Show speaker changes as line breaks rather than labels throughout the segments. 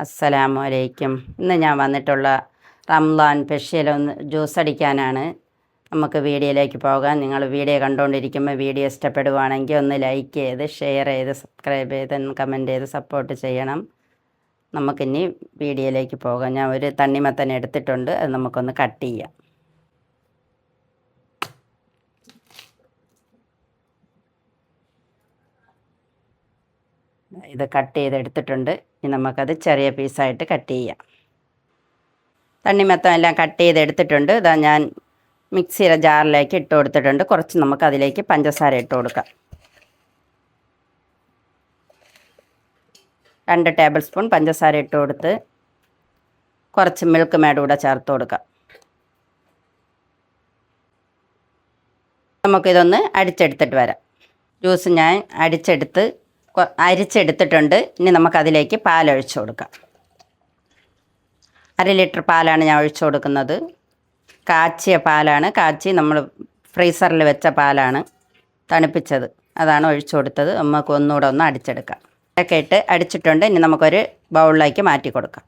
അസ്സലാമു അലൈക്കും. ഇന്ന് ഞാൻ വന്നിട്ടുള്ള റംളാൻ സ്പെഷ്യൽ ജ്യൂസ് അടിക്കാനാണ്. നമുക്ക് വീഡിയോയിലേക്ക് പോകാം. നിങ്ങൾ വീഡിയോ കണ്ടുകൊണ്ടിരിക്കുമ്പോൾ വീഡിയോ ഇഷ്ടപ്പെടുവാണെങ്കിൽ ഒന്ന് ലൈക്ക് ചെയ്ത് ഷെയർ ചെയ്ത് സബ്സ്ക്രൈബ് ചെയ്ത് കമൻറ്റ് ചെയ്ത് സപ്പോർട്ട് ചെയ്യണം. നമുക്കിനി വീഡിയോയിലേക്ക് പോകാം. ഞാൻ ഒരു തണ്ണിമത്തൻ എടുത്തിട്ടുണ്ട്, അത് നമുക്കൊന്ന് കട്ട് ചെയ്യാം. ഇത് കട്ട് ചെയ്തെടുത്തിട്ടുണ്ട്. ഇനി നമുക്കത് ചെറിയ പീസായിട്ട് കട്ട് ചെയ്യാം. തണ്ണിമത്തം എല്ലാം കട്ട് ചെയ്തെടുത്തിട്ടുണ്ട്. ഇതാ ഞാൻ മിക്സിയുടെ ജാറിലേക്ക് ഇട്ട് കൊടുത്തിട്ടുണ്ട്. കുറച്ച് നമുക്കതിലേക്ക് പഞ്ചസാര ഇട്ട് കൊടുക്കാം. 2 ടേബിൾ സ്പൂൺ പഞ്ചസാര ഇട്ട് കൊടുത്ത് കുറച്ച് മിൽക്ക് മേഡ് കൂടെ ചേർത്ത് കൊടുക്കാം. നമുക്കിതൊന്ന് അരിച്ചെടുത്തിട്ട് വരാം. ജ്യൂസ് ഞാൻ അരിച്ചെടുത്തിട്ടുണ്ട്. ഇനി നമുക്കതിലേക്ക് പാലൊഴിച്ച് കൊടുക്കാം. 1/2 ലിറ്റർ പാലാണ് ഞാൻ ഒഴിച്ചു കൊടുക്കുന്നത്. കാച്ചിയ പാലാണ്. നമ്മൾ ഫ്രീസറിൽ വെച്ച പാലാണ്, തണുപ്പിച്ചത്. അതാണ് ഒഴിച്ചു കൊടുത്തത്. നമുക്ക് ഒന്നുകൂടെ ഒന്ന് അടിച്ചെടുക്കാം. ഇതൊക്കെ ഇട്ട് അടിച്ചിട്ടുണ്ട്. ഇനി നമുക്കൊരു ബൗളിലേക്ക് മാറ്റി കൊടുക്കാം.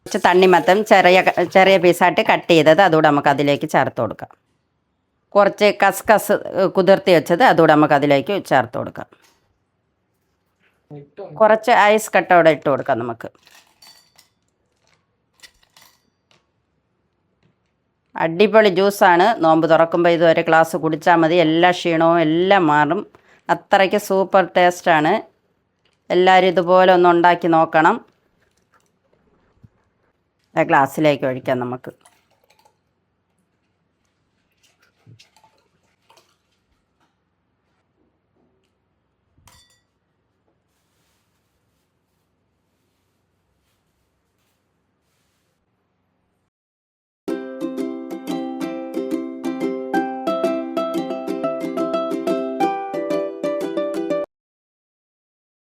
കുറച്ച് തണ്ണിമത്തം ചെറിയ പീസായിട്ട് കട്ട് ചെയ്തത് അതുകൂടെ നമുക്ക് അതിലേക്ക് ചേർത്ത് കൊടുക്കാം. കുറച്ച് കസ്കസ് കുതിർത്തി വെച്ചത് അതുകൂടെ നമുക്ക് അതിലേക്ക് ചേർത്ത് കൊടുക്കാം. കുറച്ച് ഐസ് കട്ടോടെ ഇട്ട് കൊടുക്കാം. നമുക്ക് അടിപൊളി ജ്യൂസാണ്. നോമ്പ് തുറക്കുമ്പോൾ ഇത് ഒരു ഗ്ലാസ് കുടിച്ചാൽ മതി. എല്ലാ ക്ഷീണവും എല്ലാം മാറും. അത്രയ്ക്ക് സൂപ്പർ ടേസ്റ്റാണ്. എല്ലാവരും ഇതുപോലെ ഒന്ന് ഉണ്ടാക്കി നോക്കണം. ഗ്ലാസ്സിലേക്ക് ഒഴിക്കാം നമുക്ക്.